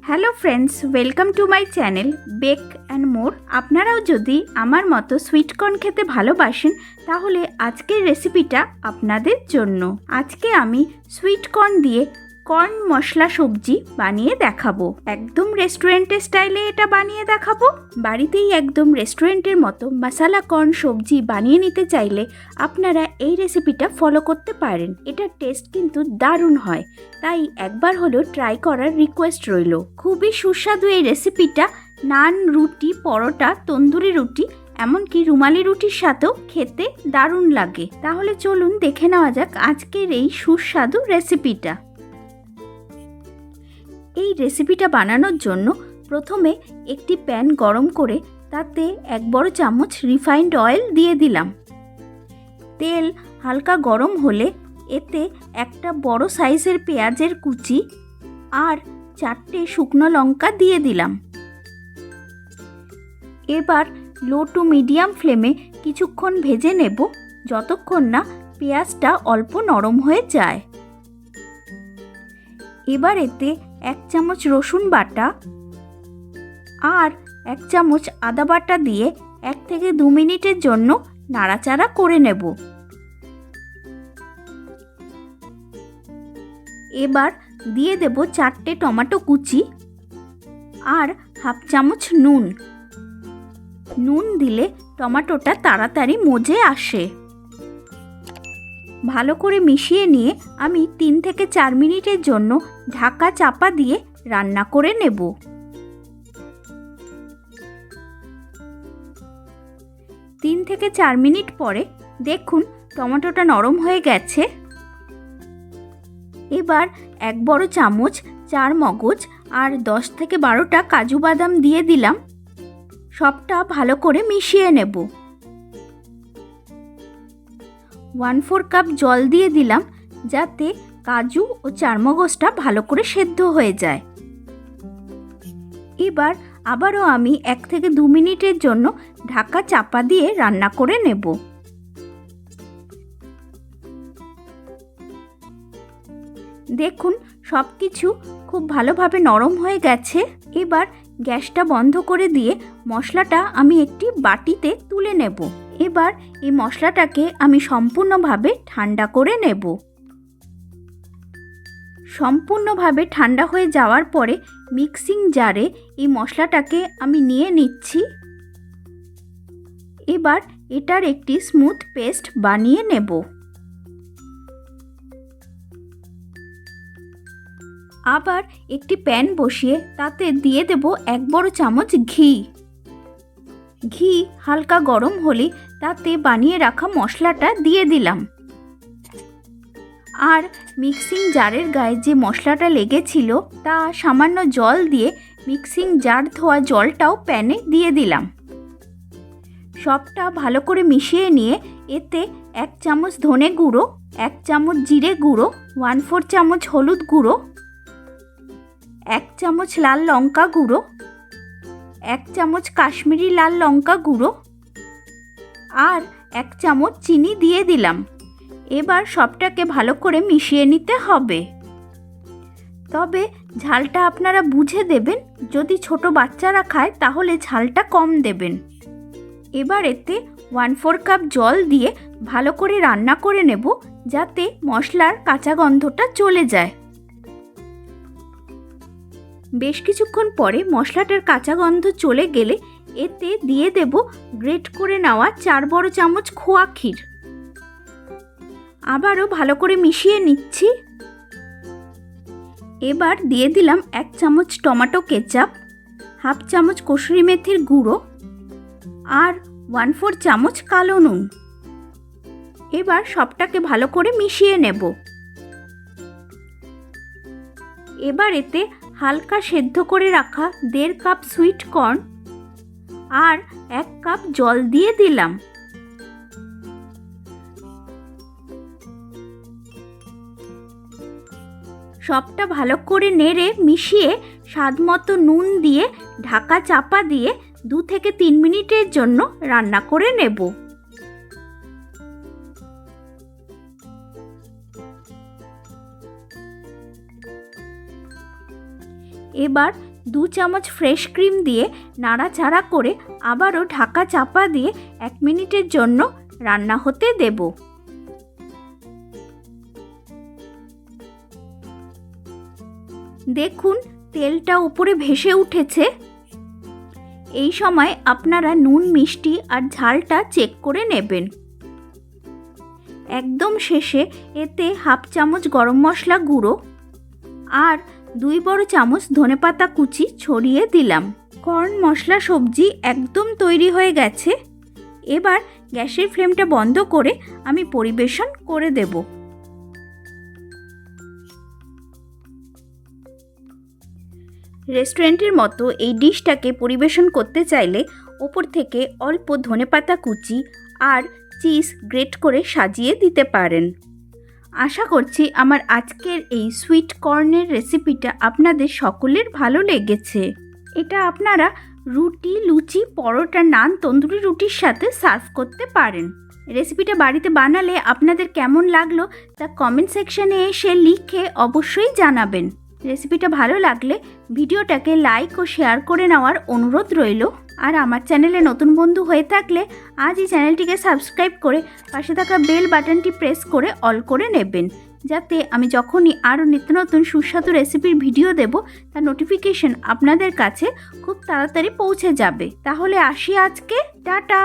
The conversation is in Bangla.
Hello friends, welcome to my channel bake and more. আপনারাও যদি আমার মতো সুইট কর্ন খেতে ভালোবাসেন তাহলে আজকের রেসিপিটা আপনাদের জন্য। আজকে আমি সুইট কর্ন দিয়ে কর্ন মশলা সবজি বানিয়ে দেখাবো। একদম রেস্টুরেন্টের স্টাইলে এটা বানিয়ে দেখাবো। বাড়িতেই একদম রেস্টুরেন্টের মতো মশলা কর্ন সবজি বানিয়ে নিতে চাইলে আপনারা এই রেসিপিটা ফলো করতে পারেন। এটার টেস্ট কিন্তু দারুণ হয়, তাই একবার হলেও ট্রাই করার রিকোয়েস্ট রইল। খুবই সুস্বাদু এই রেসিপিটা নান, রুটি, পরোটা, তন্দুরি রুটি, এমনকি রুমালি রুটির সাথেও খেতে দারুণ লাগে। তাহলে চলুন দেখে নেওয়া যাক আজকের এই সুস্বাদু রেসিপিটা। এই রেসিপিটা বানানোর জন্য প্রথমে একটি প্যান গরম করে তাতে 1 বড় চামচ রিফাইন্ড অয়েল দিয়ে দিলাম। তেল হালকা গরম হলে এতে একটা বড় সাইজের পেঁয়াজের কুচি আর 4টে শুকনো লঙ্কা দিয়ে দিলাম। এবার লো টু মিডিয়াম ফ্লেমে কিছুক্ষণ ভেজে নেব, যতক্ষণ না পেঁয়াজটা অল্প নরম হয়ে যায়। এবার এতে 1 চামচ রসুন বাটা আর 1 চামচ আদা বাটা দিয়ে 1 থেকে 2 মিনিটের জন্য নাড়াচাড়া করে নেব। এবার দিয়ে দেব 4টে টমেটো কুচি আর হাফ চামচ নুন। নুন দিলে টমেটোটা তাড়াতাড়ি মজে আসে। ভালো করে মিশিয়ে নিয়ে আমি 3 থেকে 4 মিনিটের জন্য ঢাকা চাপা দিয়ে রান্না করে নেব। 3 থেকে 4 মিনিট পরে দেখুন টমেটোটা নরম হয়ে গেছে। এবার 1 বড় চামচ চার মগজ আর 10 থেকে 12টা কাজু বাদাম দিয়ে দিলাম। সবটা ভালো করে মিশিয়ে নেব। 1/4 কাপ জল দিয়ে দিলাম যাতে কাজু ও চারমগজটা ভালো করে সেদ্ধ হয়ে যায়। এবার আবারও আমি 1 থেকে 2 মিনিটের জন্য ঢাকা চাপা দিয়ে রান্না করে নেব। দেখুন সব কিছু খুব ভালোভাবে নরম হয়ে গেছে। এবার গ্যাসটা বন্ধ করে দিয়ে মশলাটা আমি একটি বাটিতে তুলে নেব। এবার এই মশলাটাকে আমি সম্পূর্ণভাবে ঠান্ডা করে নেব। সম্পূর্ণভাবে ঠান্ডা হয়ে যাওয়ার পরে মিক্সিং জারে এই মশলাটাকে আমি নিয়ে নিচ্ছি। এবার এটার একটি স্মুথ পেস্ট বানিয়ে নেব। আবার একটি প্যান বসিয়ে তাতে দিয়ে দেব 1 বড় চামচ ঘি। ঘি হালকা গরম হলে তাতে বানিয়ে রাখা মশলাটা দিয়ে দিলাম। আর মিক্সিং জারের গায়ে যে মশলাটা লেগেছিল তা সামান্য জল দিয়ে মিক্সিং জার ধোয়া জলটাও প্যানে দিয়ে দিলাম। সবটা ভালো করে মিশিয়ে নিয়ে এতে 1 চামচ ধনে গুঁড়ো, 1 চামচ জিরে গুঁড়ো, 1/4 চামচ হলুদ গুঁড়ো, 1 চামচ লাল লঙ্কা গুঁড়ো, 1 চামচ কাশ্মীরি লাল লঙ্কা গুঁড়ো আর 1 চামচ চিনি দিয়ে দিলাম। এবার সবটাকে ভালো করে মিশিয়ে নিতে হবে। তবে ঝালটা আপনারা বুঝে দেবেন, যদি ছোট বাচ্চারা খায় তাহলে ঝালটা কম দেবেন। এবার এতে 1/4 কাপ জল দিয়ে ভালো করে রান্না করে নেব যাতে মশলার কাঁচা গন্ধটা চলে যায়। বেশ কিছুক্ষণ পরে মশলাটার কাঁচা গন্ধ চলে গেলে এতে দিয়ে দেব গ্রেট করে নেওয়া 4 বড় চামচ খোয়া ক্ষীর। আবারও ভালো করে মিশিয়ে নিচ্ছি। এবার দিয়ে দিলাম 1 চামচ টমেটো কেচাপ, হাফ চামচ কসুরি মেথির গুঁড়ো আর 1/4 চামচ কালো নুন। এবার সবটাকে ভালো করে মিশিয়ে নেব। এবার এতে হালকা সেদ্ধ করে রাখা 1.5 কাপ সুইট কর্ন আর 1 কাপ জল দিয়ে দিলাম। সবটা ভালো করে নেড়ে মিশিয়ে স্বাদমতো নুন দিয়ে ঢাকা চাপা দিয়ে 2 থেকে 3 মিনিটের জন্য রান্না করে নেব। এবার 2 চামচ ফ্রেশ ক্রিম দিয়ে নাড়াচাড়া করে আবারও ঢাকা চাপা দিয়ে 1 মিনিটের জন্য রান্না হতে দেব। দেখুন তেলটা উপরে ভেসে উঠেছে। এই সময় আপনারা নুন, মিষ্টি আর ঝালটা চেক করে নেবেন। একদম শেষে এতে 1/2 চামচ গরম মশলা গুঁড়ো আর 2 বড় চামচ ধনেপাতা কুচি ছড়িয়ে দিলাম। কর্ন মশলা সবজি একদম তৈরি হয়ে গেছে। এবার গ্যাসের ফ্লেমটা বন্ধ করে আমি পরিবেশন করে দেব। রেস্টুরেন্টের মতো এই ডিশটাকে পরিবেশন করতে চাইলে ওপর থেকে অল্প ধনেপাতা কুচি আর চিজ গ্রেট করে সাজিয়ে দিতে পারেন। আশা করছি আমার আজকের এই সুইট কর্নের রেসিপিটা আপনাদের সকলের ভালো লেগেছে। এটা আপনারা রুটি, লুচি, পরোটা, নান, তন্দুরি রুটির সাথে সার্ভ করতে পারেন। রেসিপিটা বাড়িতে বানালে আপনাদের কেমন লাগলো তা কমেন্ট সেকশনে এসে লিখে অবশ্যই জানাবেন। রেসিপিটা ভালো লাগলে ভিডিওটাকে লাইক ও শেয়ার করে নেওয়ার অনুরোধ রইল। আর আমার চ্যানেলে নতুন বন্ধু হয়ে থাকলে আজই চ্যানেলটিকে সাবস্ক্রাইব করে পাশে থাকা বেল বাটনটি প্রেস করে অল করে নেবেন, যাতে আমি যখনই আরও নিত্য নতুন সুস্বাদু রেসিপির ভিডিও দেব তার নোটিফিকেশন আপনাদের কাছে খুব তাড়াতাড়ি পৌঁছে যাবে। তাহলে আসি আজকে, টাটা।